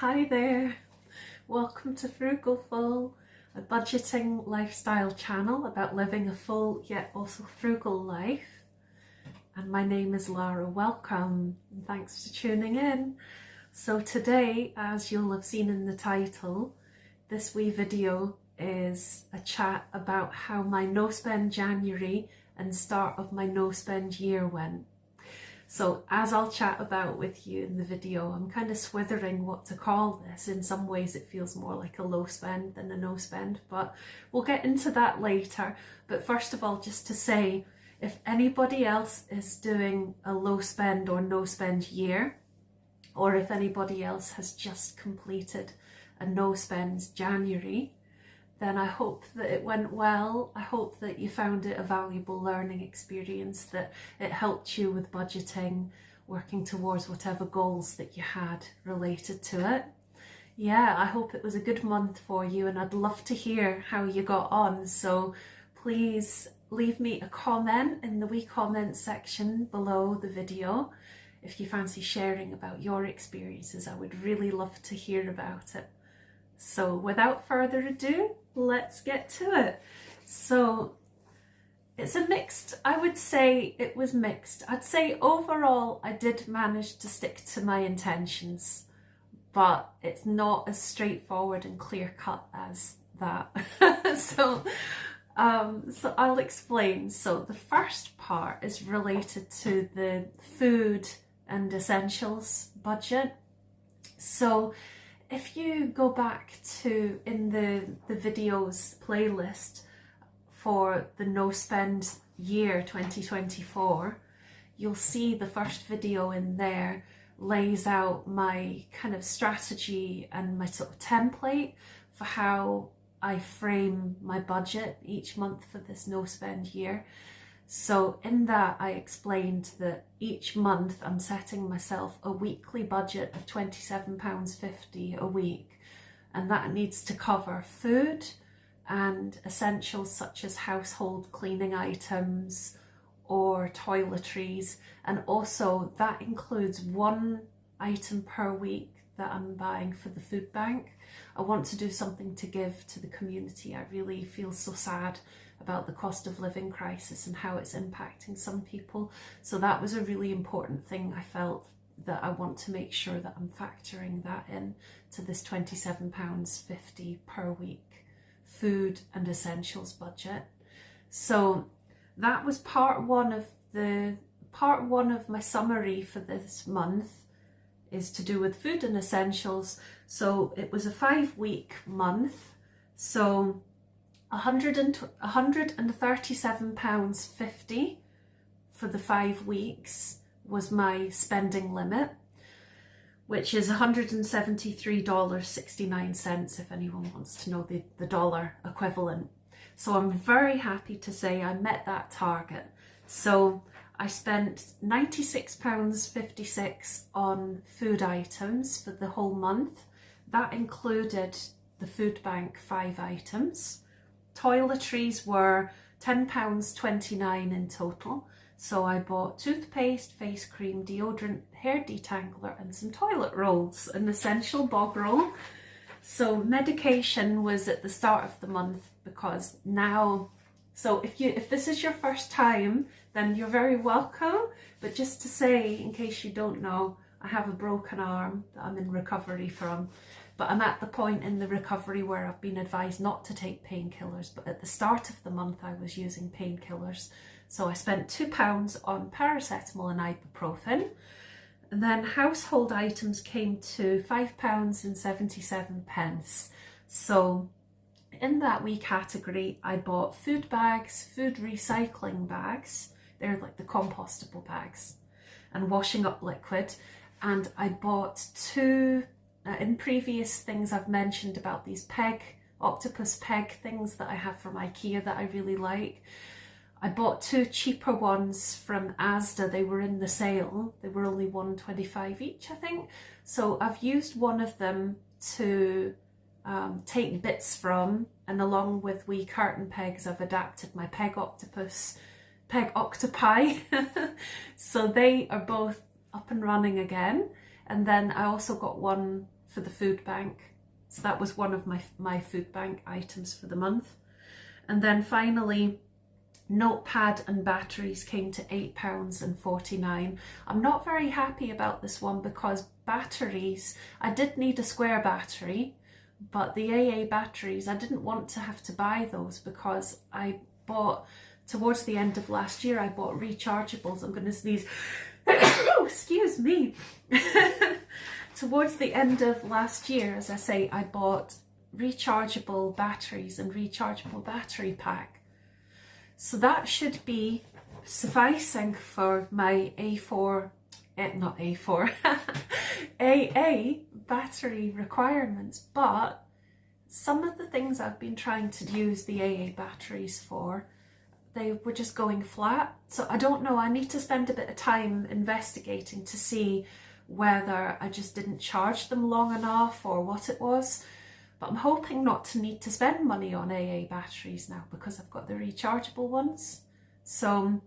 Hi there, welcome to Frugal, a budgeting lifestyle channel about living a full yet also frugal life. And my name is Lara. Welcome and thanks for tuning in. So today, as you'll have seen in the title, this wee video is a chat about how my no spend January and start of my no spend year went. So as I'll chat about with you in the video, I'm kind of swithering what to call this. In some ways it feels more like a low spend than a no spend, but we'll get into that later. But first of all, just to say, if anybody else is doing a low spend or no spend year, or if anybody else has just completed a no spend January, then I hope that it went well. I hope that you found it a valuable learning experience, that it helped you with budgeting, working towards whatever goals that you had related to it. Yeah, I hope it was a good month for you, and I'd love to hear how you got on. So please leave me a comment in the wee comment section below the video. If you fancy sharing about your experiences, I would really love to hear about it. So without further ado, let's get to it. So it's a mixed, I would say it was mixed. I'd say overall I did manage to stick to my intentions, but it's not as straightforward and clear cut as that. So I'll explain. So the first part is related to the food and essentials budget. So if you go back to in the videos playlist for the no spend year 2024, you'll see the first video in there lays out my kind of strategy and my sort of template for how I frame my budget each month for this no spend year. So in that I explained that each month I'm setting myself a weekly budget of £27.50 a week, and that needs to cover food and essentials such as household cleaning items or toiletries, and also that includes one item per week that I'm buying for the food bank. I want to do something to give to the community. I really feel so sad about the cost of living crisis and how it's impacting some people. So that was a really important thing. I felt that I want to make sure that I'm factoring that in to this £27.50 per week food and essentials budget. So that was part one of my summary for this month, is to do with food and essentials. So it was a 5-week month. So £137.50 for the 5 weeks was my spending limit, which is $173.69 if anyone wants to know the dollar equivalent. So I'm very happy to say I met that target. So I spent £96.56 on food items for the whole month. That included the food bank 5 items. Toiletries were £10.29 in total. So I bought toothpaste, face cream, deodorant, hair detangler and some toilet rolls, an essential bog roll. So medication was at the start of the month, because now, so if this is your first time, then you're very welcome. But just to say, in case you don't know, I have a broken arm that I'm in recovery from. But I'm at the point in the recovery where I've been advised not to take painkillers. But at the start of the month, I was using painkillers. So I spent £2 on paracetamol and ibuprofen. And then household items came to £5.77. So in that wee category, I bought food bags, food recycling bags. They're like the compostable bags, and washing up liquid. And I bought 2, in previous things I've mentioned about these octopus peg things that I have from IKEA that I really like. I bought 2 cheaper ones from Asda. They were in the sale. They were only £1.25 each, I think. So I've used one of them to take bits from, and along with wee curtain pegs, I've adapted my peg octopi. So they are both up and running again. And then I also got one for the food bank. So that was one of my food bank items for the month. And then finally, notepad and batteries came to £8.49. I'm not very happy about this one because batteries, I did need a square battery, but the AA batteries, I didn't want to have to buy those because I bought, towards the end of last year, I bought rechargeables. I'm going to sneeze. Excuse me. Towards the end of last year, as I say, I bought rechargeable batteries and rechargeable battery pack. So that should be sufficing for my AA battery requirements. But some of the things I've been trying to use the AA batteries for, they were just going flat. So I don't know, I need to spend a bit of time investigating to see whether I just didn't charge them long enough or what it was. But I'm hoping not to need to spend money on AA batteries now because I've got the rechargeable ones. So,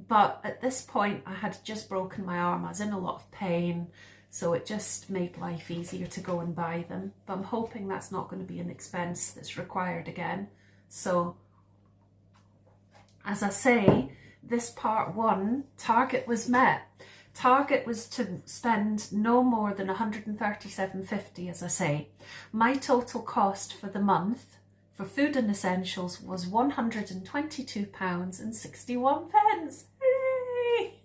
but at this point I had just broken my arm. I was in a lot of pain, so it just made life easier to go and buy them. But I'm hoping that's not going to be an expense that's required again. So, as I say, this part 1 target was met. Target was to spend no more than £137.50, as I say. My total cost for the month for food and essentials was £122.61. Hooray!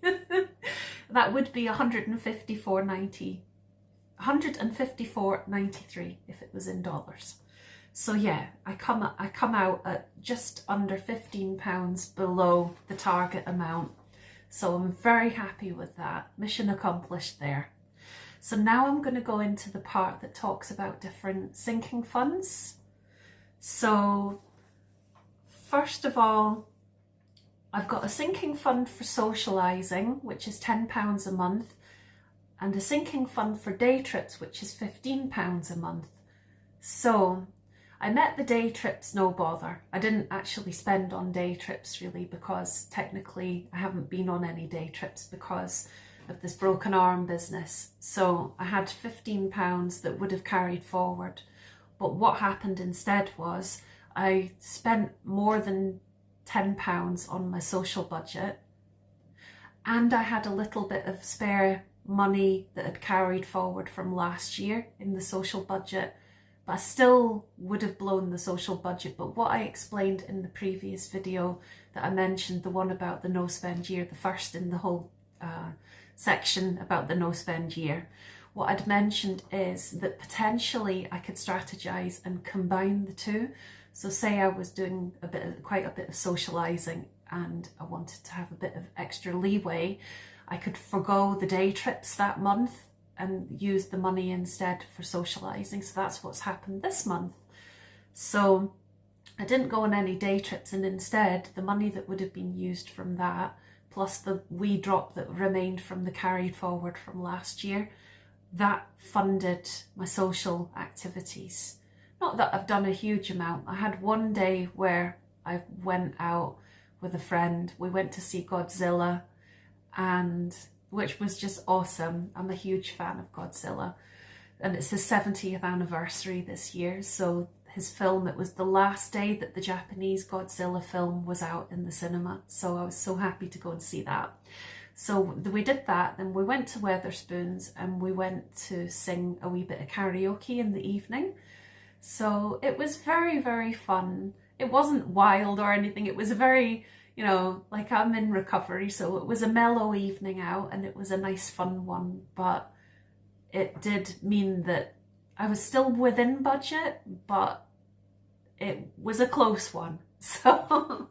That would be £154.93 if it was in dollars. So yeah, I come out at just under £15 below the target amount. So I'm very happy with that. Mission accomplished there. So now I'm going to go into the part that talks about different sinking funds. So first of all, I've got a sinking fund for socialising, which is £10 a month, and a sinking fund for day trips, which is £15 a month. So I met the day trips no bother. I didn't actually spend on day trips really because technically I haven't been on any day trips because of this broken arm business. So I had £15 that would have carried forward. But what happened instead was I spent more than £10 on my social budget, and I had a little bit of spare money that had carried forward from last year in the social budget. But I still would have blown the social budget. But what I explained in the previous video that I mentioned, the one about the no spend year, the first in the whole section about the no spend year, what I'd mentioned is that potentially I could strategize and combine the two. So say I was doing quite a bit of socializing and I wanted to have a bit of extra leeway, I could forgo the day trips that month and use the money instead for socializing. So that's what's happened this month. So I didn't go on any day trips, and instead the money that would have been used from that, plus the wee drop that remained from the carried forward from last year, that funded my social activities. Not that I've done a huge amount. I had one day where I went out with a friend. We went to see Godzilla, and which was just awesome. I'm a huge fan of Godzilla, and it's his 70th anniversary this year. So his film, it was the last day that the Japanese Godzilla film was out in the cinema. So I was so happy to go and see that. So we did that, then we went to Weatherspoons and we went to sing a wee bit of karaoke in the evening. So it was very, very fun. It wasn't wild or anything. It was a very, you know, like I'm in recovery, so it was a mellow evening out and it was a nice fun one, but it did mean that I was still within budget, but it was a close one. So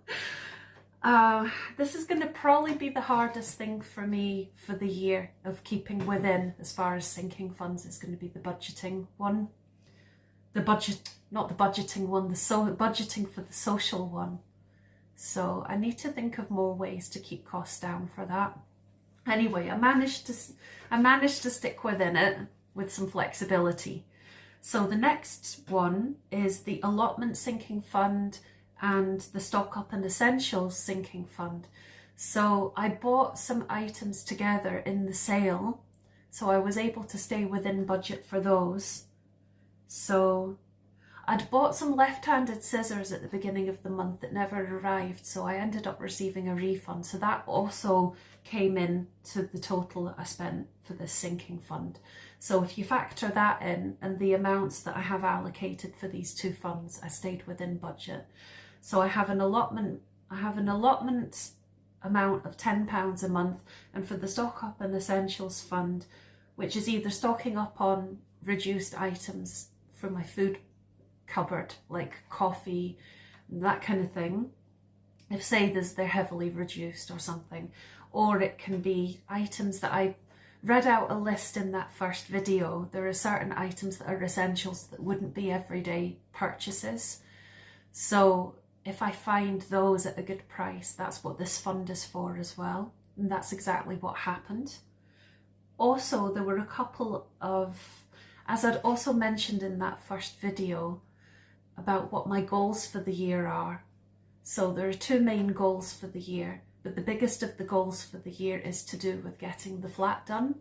this is going to probably be the hardest thing for me for the year of keeping within, as far as sinking funds is going to be the budgeting one. The budget, not the budgeting one, budgeting for the social one. So I need to think of more ways to keep costs down for that. Anyway, I managed to stick within it with some flexibility. So the next one is the allotment sinking fund and the stock up and essentials sinking fund. So I bought some items together in the sale, so I was able to stay within budget for those. So I'd bought some left-handed scissors at the beginning of the month that never arrived, so I ended up receiving a refund. So that also came in to the total that I spent for this sinking fund. So if you factor that in and the amounts that I have allocated for these two funds, I stayed within budget. So I have an allotment amount of £10 a month, and for the Stock Up and Essentials fund, which is either stocking up on reduced items for my food cupboard, like coffee, that kind of thing, if say they're heavily reduced or something, or it can be items that I read out a list in that first video. There are certain items that are essentials that wouldn't be everyday purchases, so if I find those at a good price, that's what this fund is for as well, and that's exactly what happened. Also, there were a couple of, as I'd also mentioned in that first video about what my goals for the year are. So there are two main goals for the year, but the biggest of the goals for the year is to do with getting the flat done.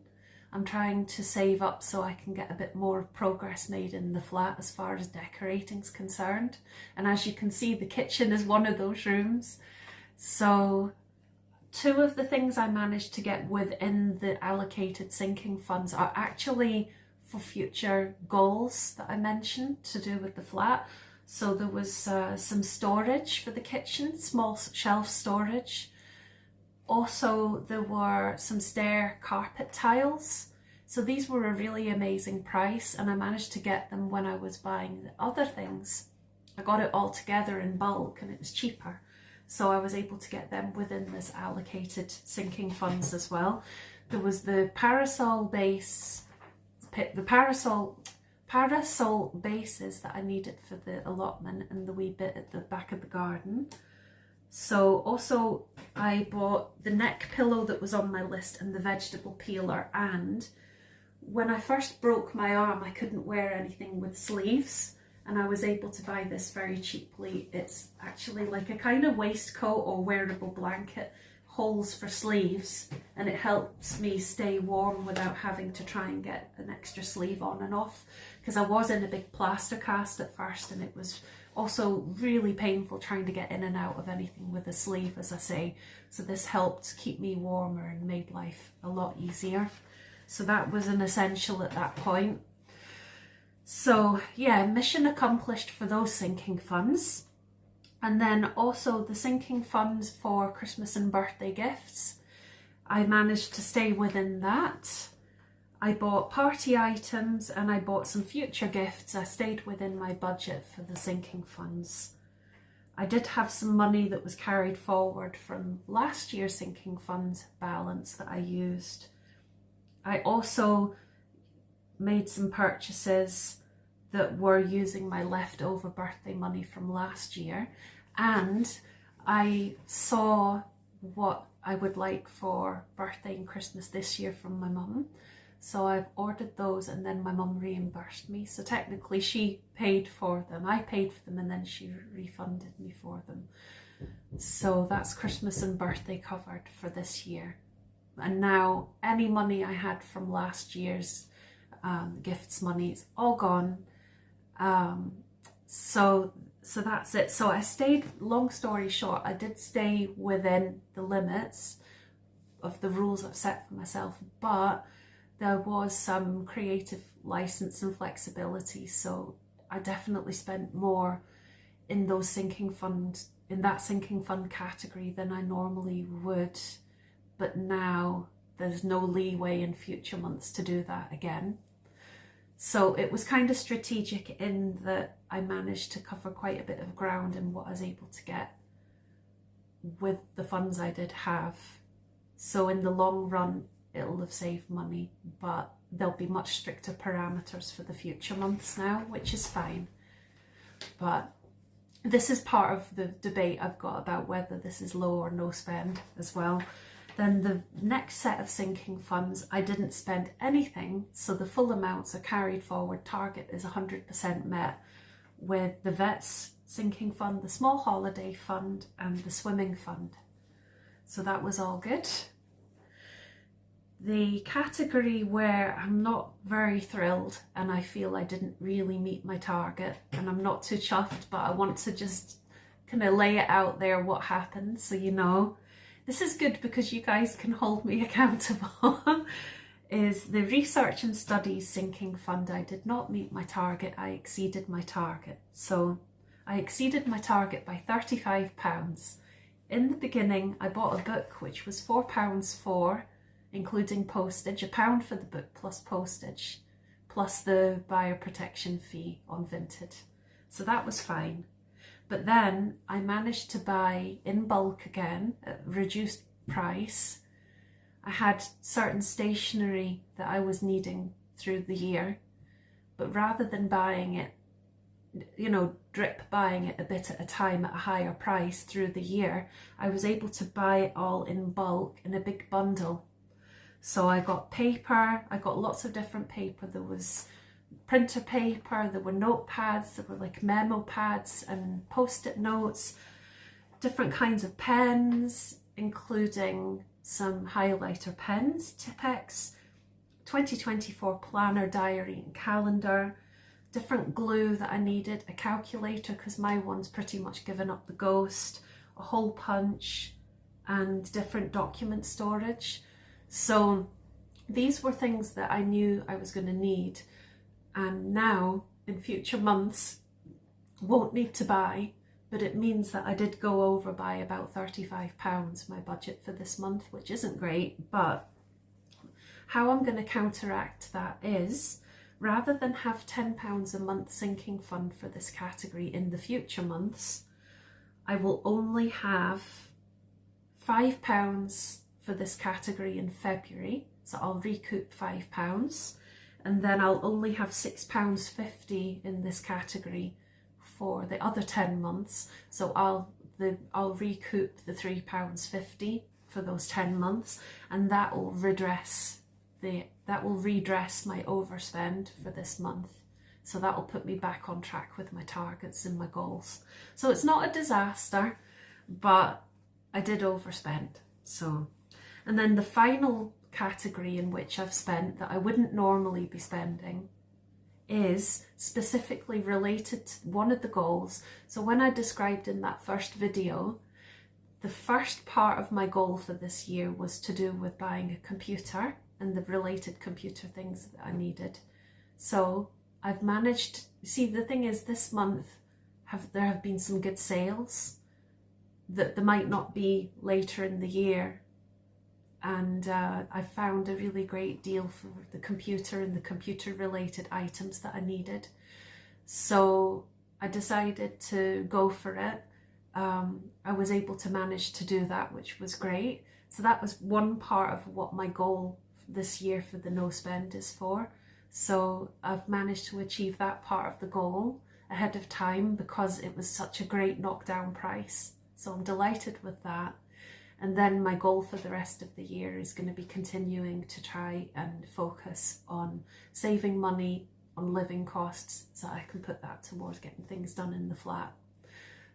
I'm trying to save up so I can get a bit more progress made in the flat as far as decorating's concerned. And as you can see, the kitchen is one of those rooms. So two of the things I managed to get within the allocated sinking funds are actually for future goals that I mentioned to do with the flat. So there was some storage for the kitchen, small shelf storage. Also, there were some stair carpet tiles. So these were a really amazing price, and I managed to get them when I was buying the other things. I got it all together in bulk and it was cheaper. So I was able to get them within this allocated sinking funds as well. There was the parasol bases that I needed for the allotment and the wee bit at the back of the garden. So also I bought the neck pillow that was on my list and the vegetable peeler, and when I first broke my arm I couldn't wear anything with sleeves, and I was able to buy this very cheaply. It's actually like a kind of waistcoat or wearable blanket, holes for sleeves, and it helps me stay warm without having to try and get an extra sleeve on and off, because I was in a big plaster cast at first and it was also really painful trying to get in and out of anything with a sleeve, as I say. So this helped keep me warmer and made life a lot easier. So that was an essential at that point. So yeah, mission accomplished for those sinking funds. And then also the sinking funds for Christmas and birthday gifts, I managed to stay within that. I bought party items and I bought some future gifts. I stayed within my budget for the sinking funds. I did have some money that was carried forward from last year's sinking fund balance that I used. I also made some purchases that were using my leftover birthday money from last year, and I saw what I would like for birthday and Christmas this year from my mum. So I've ordered those and then my mum reimbursed me. So technically she paid for them. I paid for them and then she refunded me for them. So that's Christmas and birthday covered for this year. And now any money I had from last year's gifts money is all gone. So that's it. So I stayed, long story short, I did stay within the limits of the rules I've set for myself, but there was some creative license and flexibility. So I definitely spent more in those sinking funds, in that sinking fund category than I normally would. But now there's no leeway in future months to do that again. So it was kind of strategic in that I managed to cover quite a bit of ground in what I was able to get with the funds I did have. So in the long run, it'll have saved money, but there'll be much stricter parameters for the future months now, which is fine. But this is part of the debate I've got about whether this is low or no spend as well. Then the next set of sinking funds, I didn't spend anything, so the full amounts are carried forward. Target is 100% met with the vets sinking fund, the small holiday fund, and the swimming fund. So that was all good. The category where I'm not very thrilled and I feel I didn't really meet my target, and I'm not too chuffed, but I want to just kind of lay it out there what happened, so you know. This is good because you guys can hold me accountable. Is the research and studies sinking fund. I did not meet my target, I exceeded my target. So I exceeded my target by £35. In the beginning, I bought a book which was £4 for, including postage, £1 for the book plus postage, plus the buyer protection fee on Vinted. So that was fine. But then I managed to buy in bulk again at reduced price. I had certain stationery that I was needing through the year, but rather than buying it, you know, drip buying it a bit at a time at a higher price through the year, I was able to buy it all in bulk in a big bundle. So I got paper, I got lots of different paper. There was printer paper, there were notepads, there were like memo pads and post-it notes, different kinds of pens, including some highlighter pens, Tipex, 2024 planner, diary and calendar, different glue that I needed, a calculator because my one's pretty much given up the ghost, a hole punch, and different document storage. So these were things that I knew I was going to need, and now in future months won't need to buy. But it means that I did go over by about £35, my budget for this month, which isn't great. But how I'm going to counteract that is, rather than have £10 a month sinking fund for this category in the future months, I will only have £5 for this category in February. So I'll recoup £5, and then I'll only have £6.50 in this category for the other 10 months. So I'll recoup the £3.50 for those 10 months, and that will redress my overspend for this month. So that will put me back on track with my targets and my goals. So it's not a disaster, but I did overspend. So, and then the final category in which I've spent that I wouldn't normally be spending is specifically related to one of the goals. So when I described in that first video, the first part of my goal for this year was to do with buying a computer and the related computer things that I needed. So I've managed, see, the thing is, this month there have been some good sales that there might not be later in the year. And I found a really great deal for the computer and the computer related items that I needed. So I decided to go for it. I was able to manage to do that, which was great. So that was one part of what my goal this year for the no spend is for. So I've managed to achieve that part of the goal ahead of time because it was such a great knockdown price. So I'm delighted with that. And then my goal for the rest of the year is going to be continuing to try and focus on saving money on living costs so I can put that towards getting things done in the flat.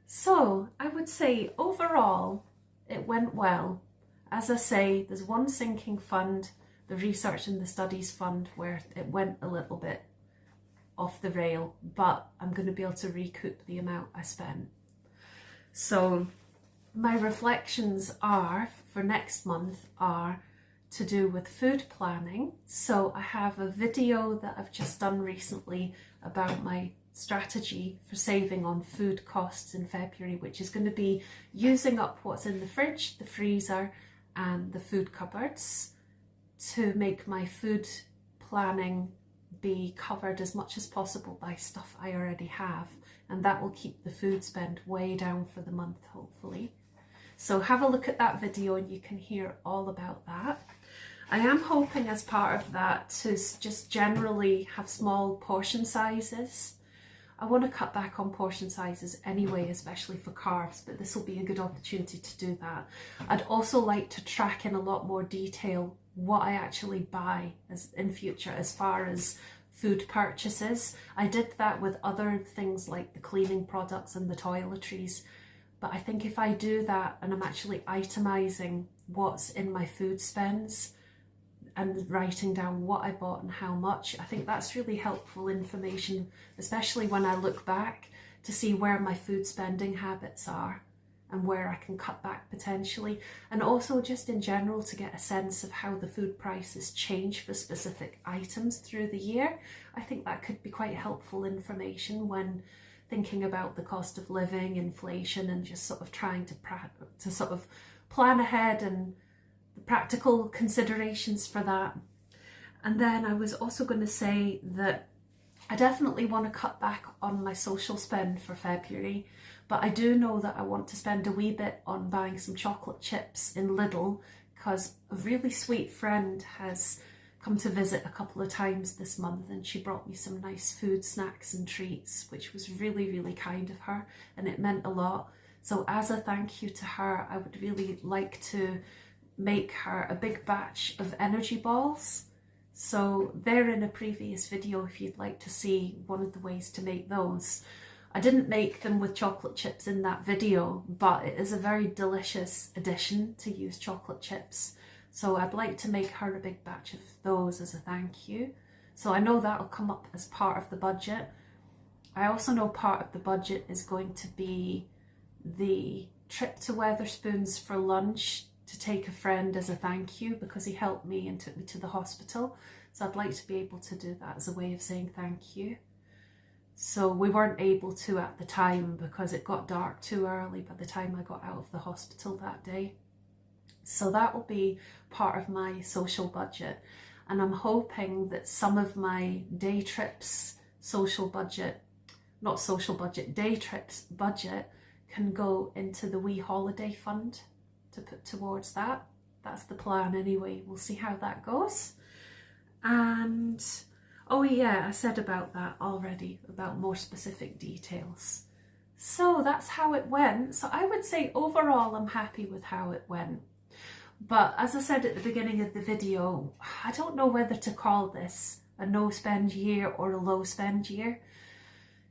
So I would say overall it went well. As I say, there's one sinking fund, the research and the studies fund, where it went a little bit off the rail, but I'm going to be able to recoup the amount I spent. So my reflections are for next month are to do with food planning. So I have a video that I've just done recently about my strategy for saving on food costs in February, which is going to be using up what's in the fridge, the freezer and the food cupboards to make my food planning be covered as much as possible by stuff I already have, and that will keep the food spend way down for the month, hopefully. So have a look at that video and you can hear all about that. I am hoping as part of that to just generally have small portion sizes. I want to cut back on portion sizes anyway, especially for carbs, but this will be a good opportunity to do that. I'd also like to track in a lot more detail what I actually buy in future as far as food purchases. I did that with other things like the cleaning products and the toiletries, but I think if I do that and I'm actually itemizing what's in my food spends, and writing down what I bought and how much. I think that's really helpful information, especially when I look back to see where my food spending habits are and where I can cut back potentially, and also just in general to get a sense of how the food prices change for specific items through the year. I think that could be quite helpful information when thinking about the cost of living, inflation, and just sort of trying to sort of plan ahead and the practical considerations for that. And then I was also going to say that I definitely want to cut back on my social spend for February, but I do know that I want to spend a wee bit on buying some chocolate chips in Lidl, because a really sweet friend has come to visit a couple of times this month and she brought me some nice food, snacks and treats, which was really, really kind of her, and it meant a lot. So as a thank you to her, I would really like to make her a big batch of energy balls. So they're in a previous video if you'd like to see one of the ways to make those. I didn't make them with chocolate chips in that video, but it is a very delicious addition to use chocolate chips. So I'd like to make her a big batch of those as a thank you. So I know that'll come up as part of the budget. I also know part of the budget is going to be the trip to Wetherspoons for lunch to take a friend as a thank you, because he helped me and took me to the hospital. So I'd like to be able to do that as a way of saying thank you. So we weren't able to at the time because it got dark too early by the time I got out of the hospital that day. So that will be part of my social budget. And I'm hoping that some of my day trips social budget, not social budget, day trips budget can go into the wee holiday fund to put towards that. That's the plan anyway. We'll see how that goes. And oh yeah, I said about that already, about more specific details. So that's how it went. So I would say overall I'm happy with how it went. But as I said at the beginning of the video, I don't know whether to call this a no spend year or a low spend year.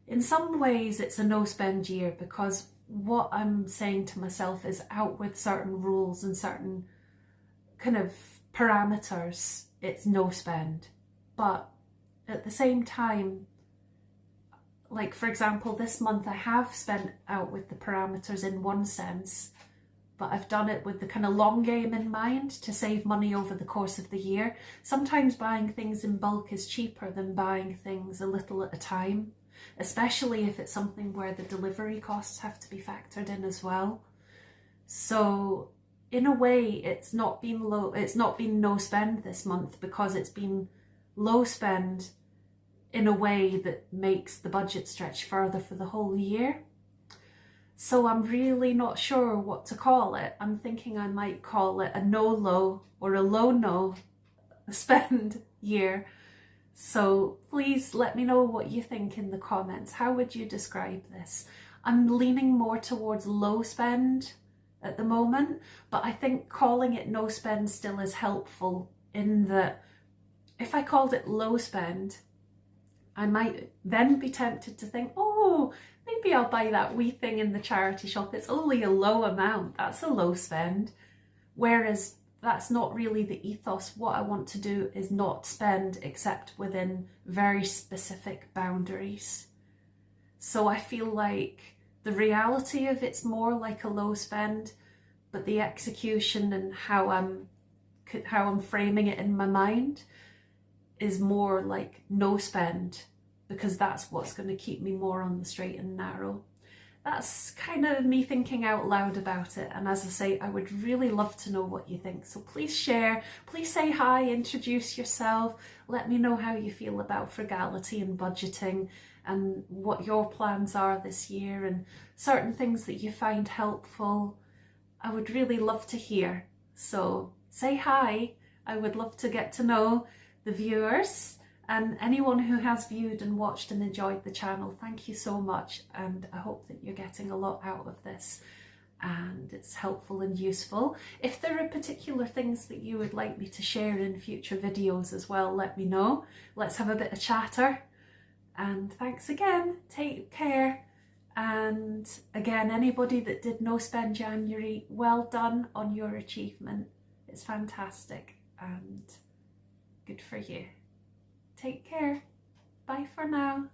In some ways it's a no spend year because what I'm saying to myself is out with certain rules and certain kind of parameters, it's no spend. But at the same time, like for example, this month I have spent out with the parameters in one sense, but I've done it with the kind of long game in mind to save money over the course of the year. Sometimes buying things in bulk is cheaper than buying things a little at a time, especially if it's something where the delivery costs have to be factored in as well. So in a way, it's not been no spend this month because it's been low spend in a way that makes the budget stretch further for the whole year. So I'm really not sure what to call it. I'm thinking I might call it a no low or a low no spend year. So please let me know what you think in the comments. How would you describe this? I'm leaning more towards low spend at the moment, but I think calling it no spend still is helpful in that if I called it low spend, I might then be tempted to think, oh, maybe I'll buy that wee thing in the charity shop. It's only a low amount. That's a low spend. Whereas that's not really the ethos. What I want to do is not spend except within very specific boundaries. So I feel like the reality of it's more like a low spend, but the execution and how I'm framing it in my mind is more like no spend, because that's what's going to keep me more on the straight and narrow. That's kind of me thinking out loud about it. And as I say, I would really love to know what you think. So please share, please say hi, introduce yourself. Let me know how you feel about frugality and budgeting and what your plans are this year and certain things that you find helpful. I would really love to hear. So say hi. I would love to get to know the viewers and anyone who has viewed and watched and enjoyed the channel. Thank you so much, and I hope that you're getting a lot out of this and it's helpful and useful. If there are particular things that you would like me to share in future videos as well, let me know. Let's have a bit of chatter. And thanks again. Take care. And again, anybody that did no spend January, well done on your achievement. It's fantastic. And good for you. Take care. Bye for now.